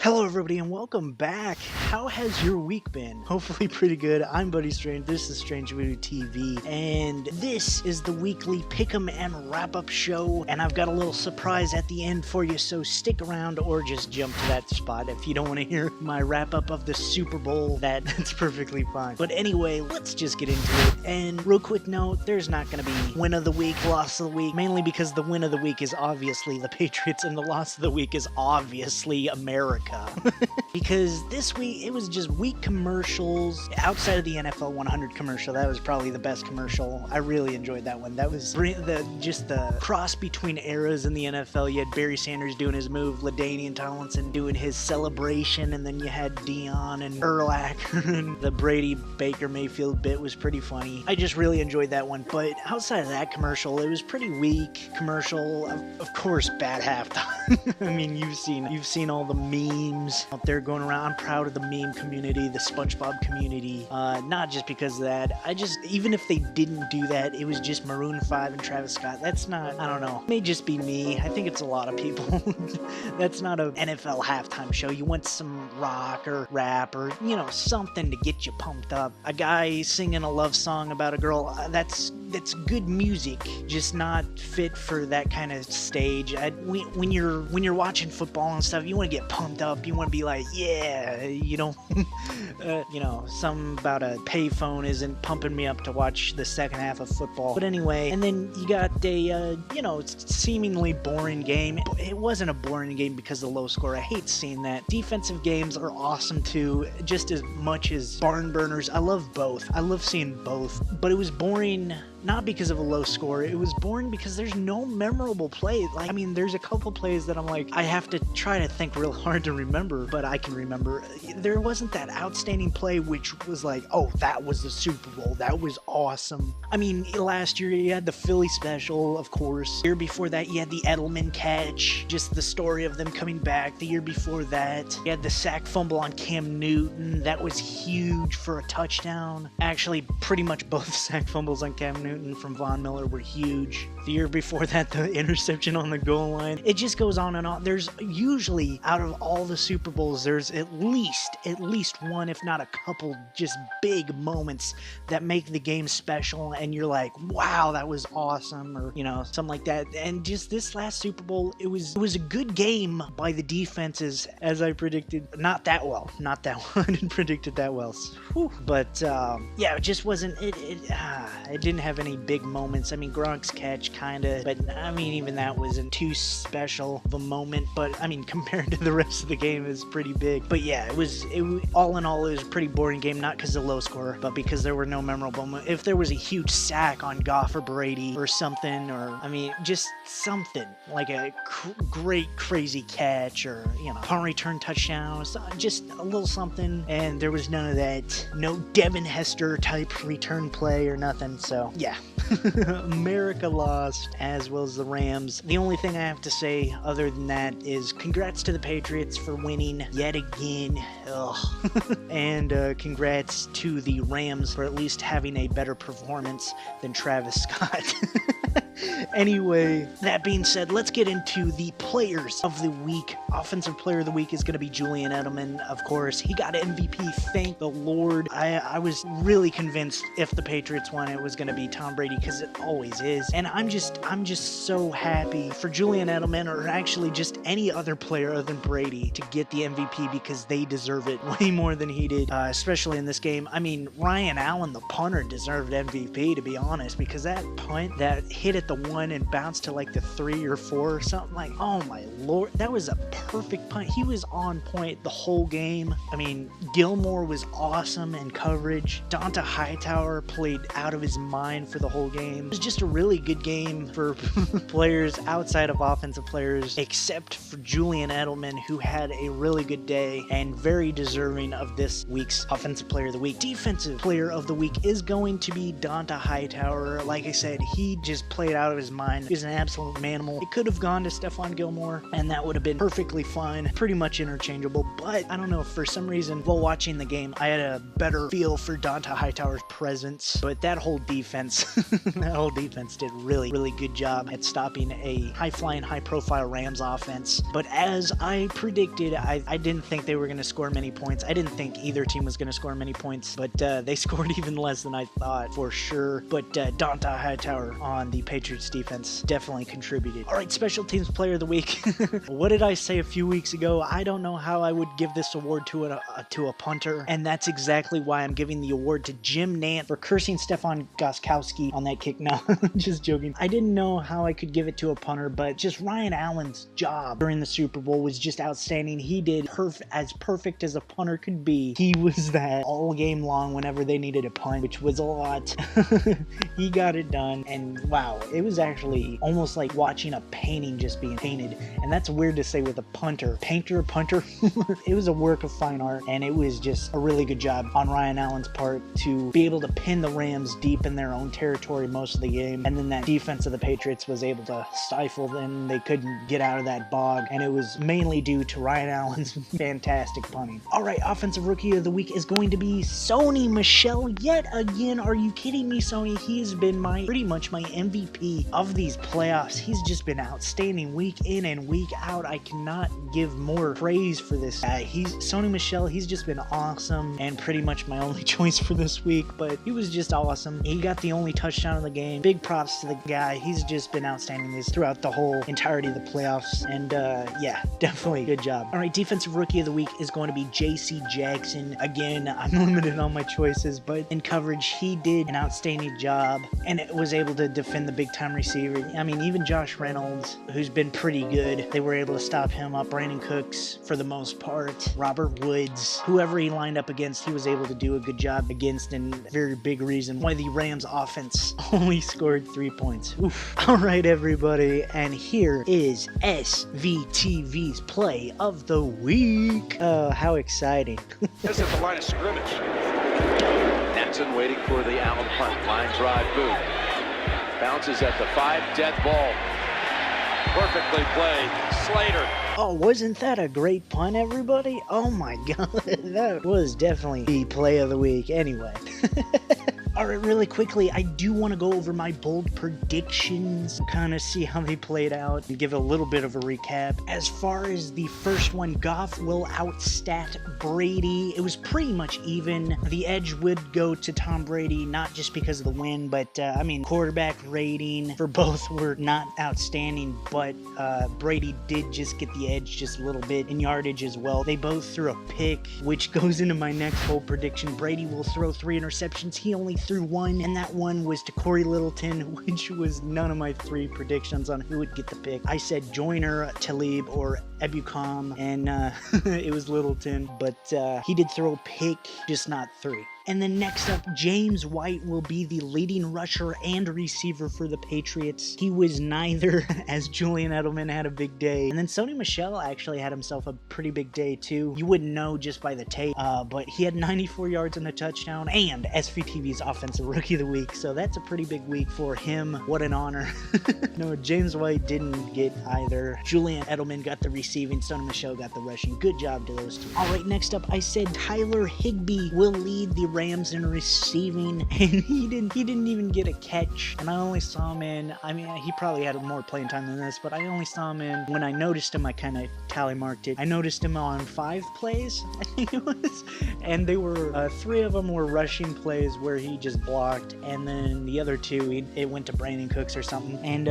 Hello everybody and welcome back. How has your week been? Hopefully pretty good. I'm Buddy Strange, this is StrangeVoodooTV, and this is the weekly pick'em and wrap-up show, and I've got a little surprise at the end for you, so stick around or just jump to that spot if you don't want to hear my wrap-up of the Super Bowl. That's perfectly fine. But anyway, let's just get into it. And real quick note, there's not going to be win of the week, loss of the week, mainly because the win of the week is obviously the Patriots and the loss of the week is obviously America. Because this week it was just weak commercials outside of the NFL 100 commercial. That was probably the best commercial. I really enjoyed that one. That was just the cross between eras in the NFL. You had Barry Sanders doing his move, LaDainian Tomlinson doing his celebration, and then you had Dion and Urlacher. The Brady Baker Mayfield bit was pretty funny. I just really enjoyed that one. But outside of that commercial, it was pretty weak commercial. Of course, bad halftime. I mean, you've seen all the memes out there going around. I'm proud of the meme community, the SpongeBob community. Not just because of that. Even if they didn't do that, it was just Maroon 5 and Travis Scott. That's not, I don't know. It may just be me. I think it's a lot of people. That's not an NFL halftime show. You want some rock or rap or, something to get you pumped up. A guy singing a love song about a girl, that's good music, just not fit for that kind of stage. When you're watching football and stuff, you want to get pumped up. You want to be like, yeah, something about a payphone isn't pumping me up to watch the second half of football. But anyway, and then you got a, seemingly boring game. It wasn't a boring game because of the low score. I hate seeing that. Defensive games are awesome too, just as much as barn burners. I love both. I love seeing both. But it was boring not because of a low score. It was boring because there's no memorable play. There's a couple plays that I'm like, I have to try to think real hard to remember, but I can remember. There wasn't that outstanding play which was like, oh, that was the Super Bowl. That was awesome. Last year you had the Philly special, of course. The year before that you had the Edelman catch, just the story of them coming back. The year before that you had the sack fumble on Cam Newton. That was huge for a touchdown. Actually, pretty much both sack fumbles on Cam Newton from Von Miller were huge. The year before that, the interception on the goal line. It just goes on and on. There's usually, out of all the Super Bowls, there's at least one, if not a couple, just big moments that make the game special, and you're like, wow, that was awesome, or, something like that. And just this last Super Bowl, it was a good game by the defenses, as I predicted. Not that well. I didn't predict it that well. But, it just wasn't, it didn't have any big moments. Gronk's catch, kinda, but even that wasn't too special of a moment, but compared to the rest of the game, it was pretty big. But yeah, it was all in all, it was a pretty boring game, not because of the low score, but because there were no memorable moments. If there was a huge sack on Goff or Brady or something, or just something like a great crazy catch, or punt return touchdown, just a little something, and there was none of that. No Devin Hester type return play or nothing. So yeah. America lost, as well as the Rams. The only thing I have to say other than that is congrats to the Patriots for winning yet again. And congrats to the Rams for at least having a better performance than Travis Scott. Anyway, that being said, let's get into the players of the week. Offensive player of the week is going to be Julian Edelman, of course. He got MVP, thank the Lord. I was really convinced if the Patriots won, it was going to be Tom Brady, because it always is. And I'm just so happy for Julian Edelman, or actually just any other player other than Brady, to get the MVP, because they deserve it way more than he did, especially in this game. Ryan Allen, the punter, deserved MVP, to be honest, because that punt that hit at the 1 and bounced to like the 3 or 4 or something, like, oh my Lord, that was a perfect punt. He was on point the whole game. Gilmore was awesome in coverage. Donta Hightower played out of his mind for the whole game. It was just a really good game for players outside of offensive players, except for Julian Edelman, who had a really good day and very deserving of this week's offensive player of the week. Defensive player of the week is going to be Donta Hightower. Like I said, he just played out of his mind. He's an absolute manimal. It could have gone to Stephon Gilmore, and that would have been perfectly fine, pretty much interchangeable, but I don't know, for some reason, while watching the game, I had a better feel for Donta Hightower's presence, but that whole defense, that whole defense did really, really good job at stopping a high-flying, high-profile Rams offense, but as I predicted, I didn't think they were going to score many points. I didn't think either team was going to score many points, but they scored even less than I thought, for sure, but Donta Hightower on the Patriots defense definitely contributed. All right, special teams player of the week. What did I say a few weeks ago? I don't know how I would give this award to a punter, and that's exactly why I'm giving the award to Jim Nantz for cursing Stefan Gostkowski on that kick. No, just joking. I didn't know how I could give it to a punter, but just Ryan Allen's job during the Super Bowl was just outstanding. He did as perfect as a punter could be. He was that all game long whenever they needed a punt, which was a lot. He got it done, and wow, it was actually almost like watching a painting just being painted, and that's weird to say with a punter. Painter, punter. It was a work of fine art, and it was just a really good job on Ryan Allen's part to be able to pin the Rams deep in their own territory most of the game, and then that defense of the Patriots was able to stifle them. They couldn't get out of that bog, and it was mainly due to Ryan Allen's fantastic punting. All right, offensive rookie of the week is going to be Sony Michel yet again. Are you kidding me, Sony? He has been pretty much my MVP of these playoffs. He's just been outstanding week in and week out. I cannot give more praise for this guy. Sony Michel, he's just been awesome and pretty much my only choice for this week, but he was just awesome. He got the only touchdown of the game. Big props to the guy. He's just been outstanding throughout the whole entirety of the playoffs, and yeah, definitely good job. All right, defensive rookie of the week is going to be JC Jackson. Again, I'm limited on my choices, but in coverage, he did an outstanding job and it was able to defend the big time receiver. I mean, even Josh Reynolds, who's been pretty good, they were able to stop him up. Brandon Cooks, for the most part, Robert Woods, whoever he lined up against, he was able to do a good job against, and a very big reason why the Rams offense only scored 3 points. Oof. All right, everybody, and here is SVTV's play of the week. Oh, how exciting. This is the line of scrimmage. Nansen waiting for the Allen punt. Line drive boot. Bounces at the 5, dead ball. Perfectly played. Slater. Oh, wasn't that a great punt, everybody? Oh my god, that was definitely the play of the week. Anyway. Alright, really quickly, I do want to go over my bold predictions, kind of see how they played out, and give a little bit of a recap. As far as the first one, Goff will outstat Brady. It was pretty much even. The edge would go to Tom Brady, not just because of the win, but, I mean, quarterback rating for both were not outstanding, but Brady did just get the edge just a little bit in yardage as well. They both threw a pick, which goes into my next bold prediction. Brady will throw 3 interceptions. He only threw 1, and that one was to Corey Littleton, which was none of my 3 predictions on who would get the pick. I said Joyner, Talib, or Ebukam, and it was Littleton, but he did throw a pick, just not 3. And then next up, James White will be the leading rusher and receiver for the Patriots. He was neither, as Julian Edelman had a big day. And then Sony Michel actually had himself a pretty big day too. You wouldn't know just by the tape, but he had 94 yards and a touchdown, and SVTV's Offensive Rookie of the Week. So that's a pretty big week for him. What an honor. No, James White didn't get either. Julian Edelman got the receiving, Sony Michel got the rushing. Good job to those two. All right, next up, I said Tyler Higbee will lead the Rams in receiving, and he didn't even get a catch, and I only saw him in, I mean, he probably had more playing time than this, but I only saw him in, when I noticed him, I kind of tally marked it. I noticed him on 5 plays, I think it was, and they were, 3 of them were rushing plays where he just blocked, and then the other 2, it went to Brandon Cooks or something. And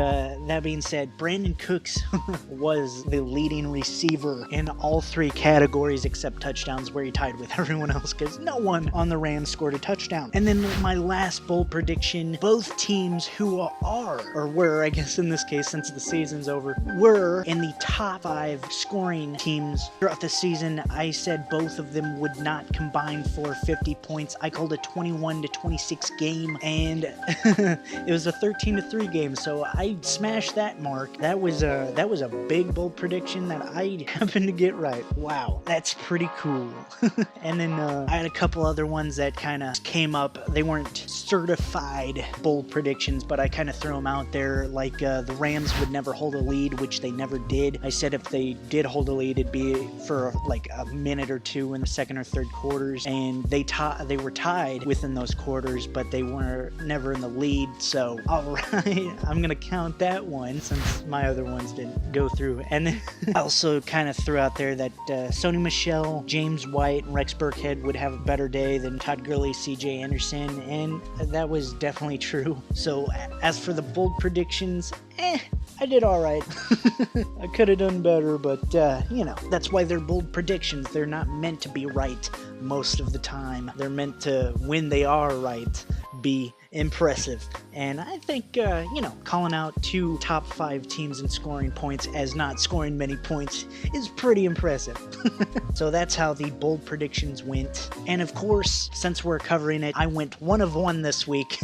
that being said, Brandon Cooks was the leading receiver in all 3 categories except touchdowns, where he tied with everyone else, because no one on the Rams scored a touchdown. And then my last bold prediction, both teams who are, or were, I guess in this case since the season's over, were in the top 5 scoring teams throughout the season. I said both of them would not combine for 50 points. I called a 21-26 game, and it was a 13-3 game, so I smashed that mark. That was a big bold prediction that I happened to get right. Wow, that's pretty cool. And then I had a couple other ones that that kind of came up. They weren't certified bold predictions, but I kind of threw them out there, like the Rams would never hold a lead, which they never did. I said if they did hold a lead, it'd be for like a minute or two in the second or third quarters, and they were tied within those quarters, but they were never in the lead. So all right, I'm gonna count that one since my other ones didn't go through. And then I also kind of threw out there that Sony Michel, James White, and Rex Burkhead would have a better day than Todd Gurley, CJ Anderson, and that was definitely true. So as for the bold predictions, I did all right. I could have done better, but you know, that's why they're bold predictions. They're not meant to be right most of the time. They're meant to, when they are right, be impressive. And I think, you know, calling out 2 top 5 teams in scoring points as not scoring many points is pretty impressive. So that's how the bold predictions went. And of course, since we're covering it, I went 1 of 1 this week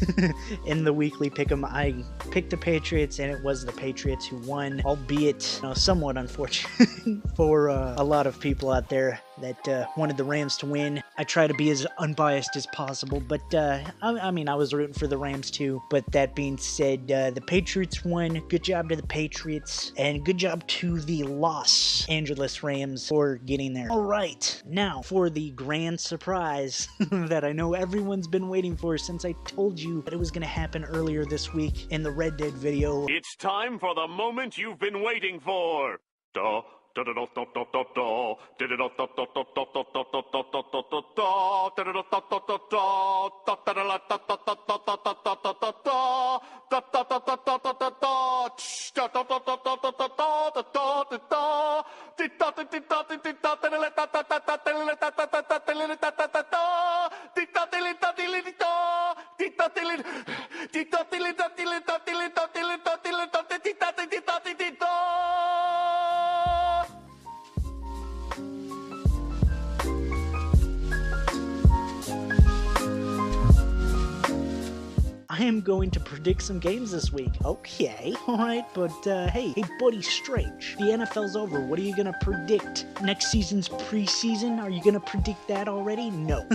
in the weekly pick'em. I picked the Patriots, and it was the Patriots who won, albeit, you know, somewhat unfortunate for a lot of people out there that wanted the Rams to win. I try to be as unbiased as possible, but I mean, I was rooting for the Rams too. But that being said, the Patriots won. Good job to the Patriots, and good job to the Los Angeles Rams for getting there. All right, now for the grand surprise that I know everyone's been waiting for since I told you that it was going to happen earlier this week in the Red Dead video. It's time for the moment you've been waiting for. I am going to predict some games this week. Okay, alright, but hey buddy Strange, the NFL's over. What are you gonna predict? Next season's preseason? Are you gonna predict that already? No.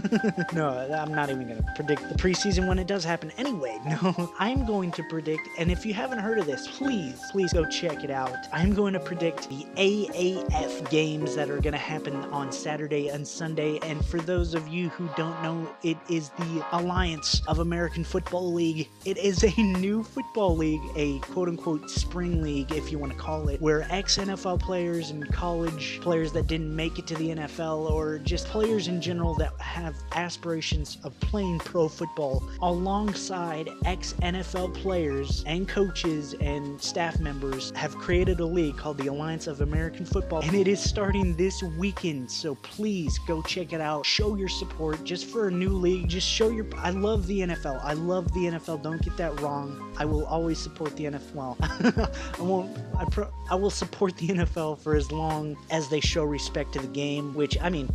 No, I'm not even gonna predict the preseason when it does happen anyway. No, I'm going to predict, and if you haven't heard of this, please go check it out. I'm going to predict the AAF games that are gonna happen on Saturday and Sunday, and for those of you who don't know, it is the Alliance of American Football League. It is a new football league, a quote-unquote spring league, if you want to call it, where ex-NFL players and college players that didn't make it to the NFL, or just players in general that have aspirations of playing pro football, alongside ex-NFL players and coaches and staff members, have created a league called the Alliance of American Football, and it is starting this weekend. So please go check it out. Show your support just for a new league. Just show your... I love the NFL. I love the NFL. Don't get that wrong. I will always support the NFL. I will support the NFL for as long as they show respect to the game, which, I mean,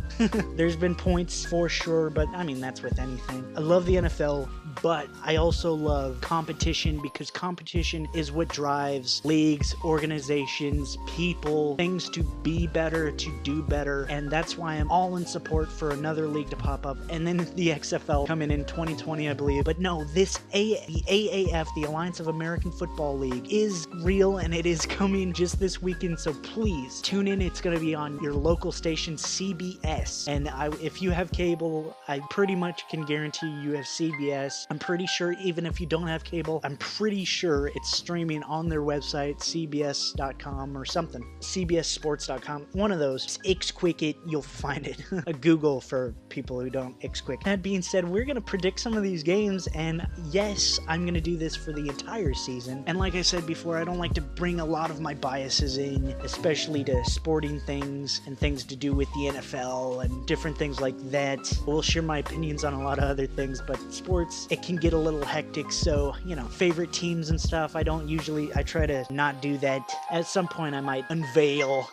there's been points for sure, but I mean, that's with anything. I love the NFL, but I also love competition, because competition is what drives leagues, organizations, people, things to be better, to do better, and that's why I'm all in support for another league to pop up, and then the XFL coming in 2020, I believe. But no, this the AAF, the Alliance of American Football League, is real, and it is coming just this weekend, so please tune in. It's going to be on your local station, CBS, and if you have cable, I pretty much can guarantee you have CBS. I'm pretty sure even if you don't have cable, I'm pretty sure it's streaming on their website, cbs.com or something, cbssports.com, one of those. Ixquick it, you'll find it. A Google for people who don't Ixquick. That being said, we're going to predict some of these games, and yes, I'm going to do this for the entire season. And like I said before, I don't like to bring a lot of my biases in, especially to sporting things and things to do with the NFL and different things like that. We'll share my opinions on a lot of other things, but sports, it can get a little hectic, so, you know, favorite teams and stuff, I try to not do that. At some point, I might unveil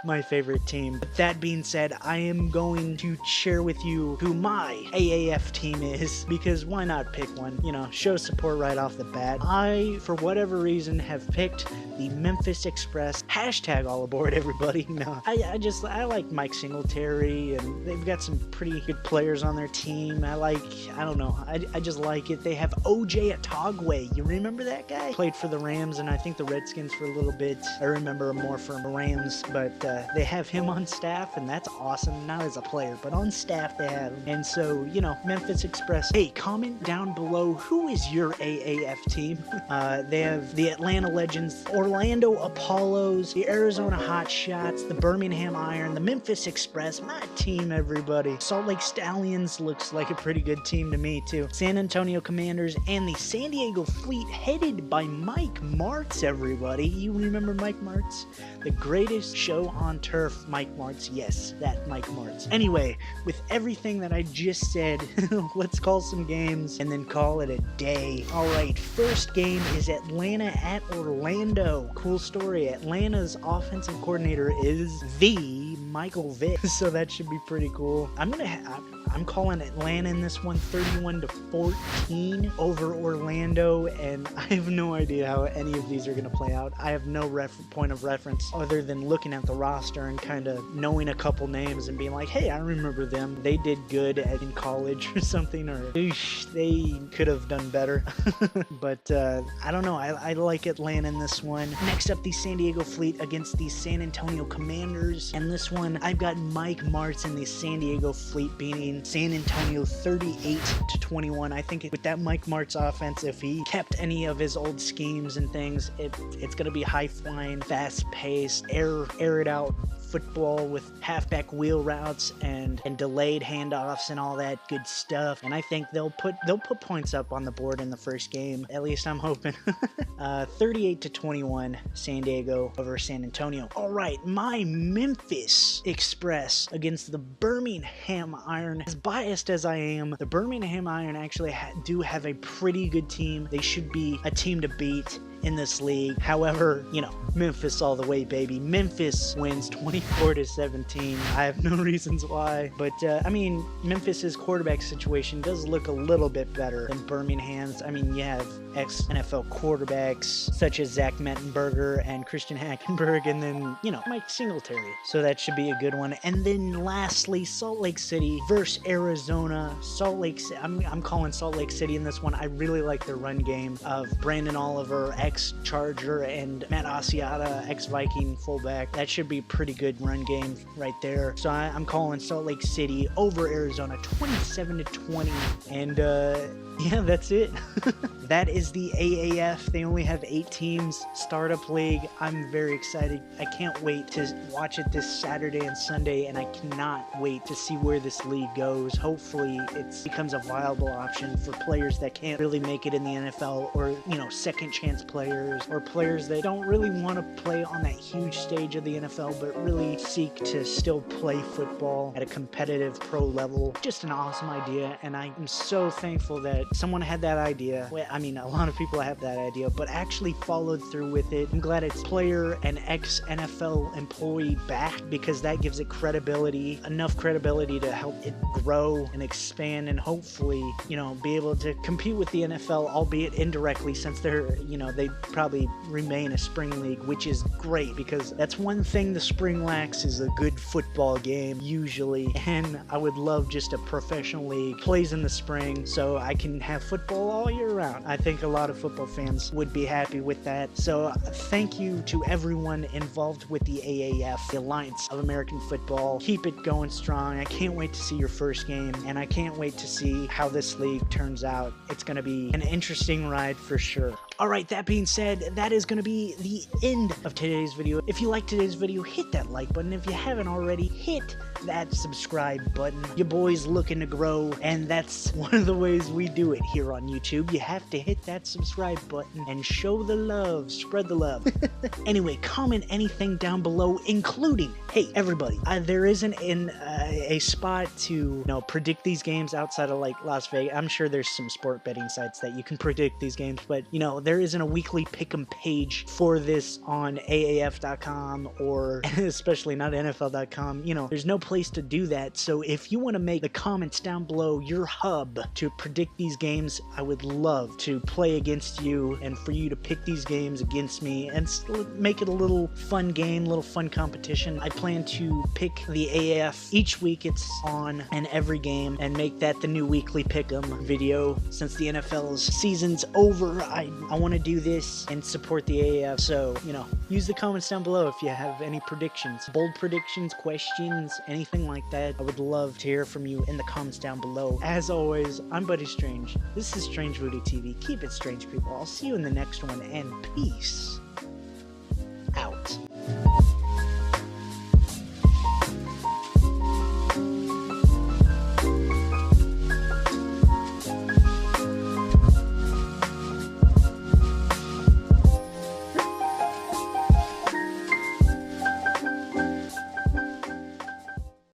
my favorite team. But that being said, I am going to share with you who my AAF team is, because why not pick one? You know, show support right off the bat. I, for whatever reason, have picked the Memphis Express. Hashtag all aboard, everybody. No, I like Mike Singletary, and they've got some pretty good players on their team. I don't know, I just like it. They have OJ Atogwe. You remember that guy? Played for the Rams and I think the Redskins for a little bit. I remember him more from the Rams, but they have him on staff, and that's awesome. Not as a player, but on staff they have him. And so, you know, Memphis Express. Hey, comment down below, who is your AAF team? They have the Atlanta Legends, Orlando Apollos, the Arizona Hotshots, the Birmingham Iron, the Memphis Express. My team, everybody. Salt Lake Stallions looks like a pretty good team to me too. San Antonio Commanders and the San Diego Fleet, headed by Mike Martz, everybody. You remember Mike Martz? The greatest show on turf, Mike Martz. Yes, that Mike Martz. Anyway, with everything that I just said, let's call some games and then call it a day. Alright, first game is Atlanta at Orlando. Cool story. Atlanta's offensive coordinator is the Michael Vick, so that should be pretty cool. I'm calling Atlanta in this one 31-14 over Orlando, and I have no idea how any of these are going to play out. I have no point of reference other than looking at the roster and kind of knowing a couple names and being like, hey, I remember them. They did good in college or something, or they could have done better. But I don't know. I like Atlanta in this one. Next up, the San Diego Fleet against the San Antonio Commanders, and this one I've got Mike Martz and the San Diego Fleet beating San Antonio 38-21. I think with that Mike Martz offense, if he kept any of his old schemes and things, it's going to be high-flying, fast-paced, air it out football with halfback wheel routes and delayed handoffs and all that good stuff. And I think they'll put points up on the board in the first game. At least I'm hoping. 38-21 San Diego over San Antonio. All right, my Memphis Express against the Birmingham Iron. As biased as I am, the Birmingham Iron actually do have a pretty good team. They should be a team to beat in this league. However, you know, Memphis all the way, baby. Memphis wins 24-17. I have no reasons why, but I mean, Memphis's quarterback situation does look a little bit better than Birmingham's. I mean, you have ex-NFL quarterbacks such as Zach Mettenberger and Christian Hackenberg, and then, you know, Mike Singletary. So that should be a good one. And then lastly, Salt Lake City versus Arizona. Salt Lake City, I'm calling Salt Lake City in this one. I really like their run game of Brandon Oliver, ex-Charger, and Matt Asiata, ex-Viking fullback. That should be a pretty good run game right there. So I'm calling Salt Lake City over Arizona 27-20. And yeah, that's it. That is the AAF. They only have 8 teams. Startup League. I'm very excited. I can't wait to watch it this Saturday and Sunday, and I cannot wait to see where this league goes. Hopefully it becomes a viable option for players that can't really make it in the NFL, or, you know, second chance players, or players that don't really want to play on that huge stage of the NFL, but really seek to still play football at a competitive pro level. Just an awesome idea, and I am so thankful that someone had that idea. Well, I mean, a lot of people have that idea, but actually followed through with it. I'm glad it's player and ex-NFL employee back, because that gives it credibility, enough credibility to help it grow and expand, and hopefully, you know, be able to compete with the NFL, albeit indirectly, since they're, you know, they probably remain a spring league, which is great, because that's one thing the spring lacks, is a good football game usually. And I would love just a professional league plays in the spring, so I can have football all year round. I think a lot of football fans would be happy with that. So thank you to everyone involved with the AAF, the Alliance of American Football. Keep it going strong. I can't wait to see your first game, and I can't wait to see how this league turns out. It's going to be an interesting ride for sure. Alright, that being said, that is going to be the end of today's video. If you liked today's video, hit that like button. If you haven't already, hit that subscribe button. Your boy's looking to grow, and that's one of the ways we do it here on YouTube. You have to hit that subscribe button and show the love, spread the love. Anyway, comment anything down below, including, hey everybody, there isn't a spot to, you know, predict these games outside of like Las Vegas. I'm sure there's some sport betting sites that you can predict these games, but you know, there isn't a weekly pick'em page for this on AAF.com, or especially not NFL.com. You know, there's no place place to do that. So if you want to make the comments down below your hub to predict these games, I would love to play against you and for you to pick these games against me and make it a little fun game, little fun competition. I plan to pick the AAF each week it's on and every game, and make that the new weekly pick'em video. Since the NFL's season's over, I want to do this and support the AAF. So, you know, use the comments down below if you have any predictions, bold predictions, questions, anything like that. I would love to hear from you in the comments down below. As always, I'm Buddy Strange. This is StrangeVoodooTV. Keep it strange, people. I'll see you in the next one, and peace out.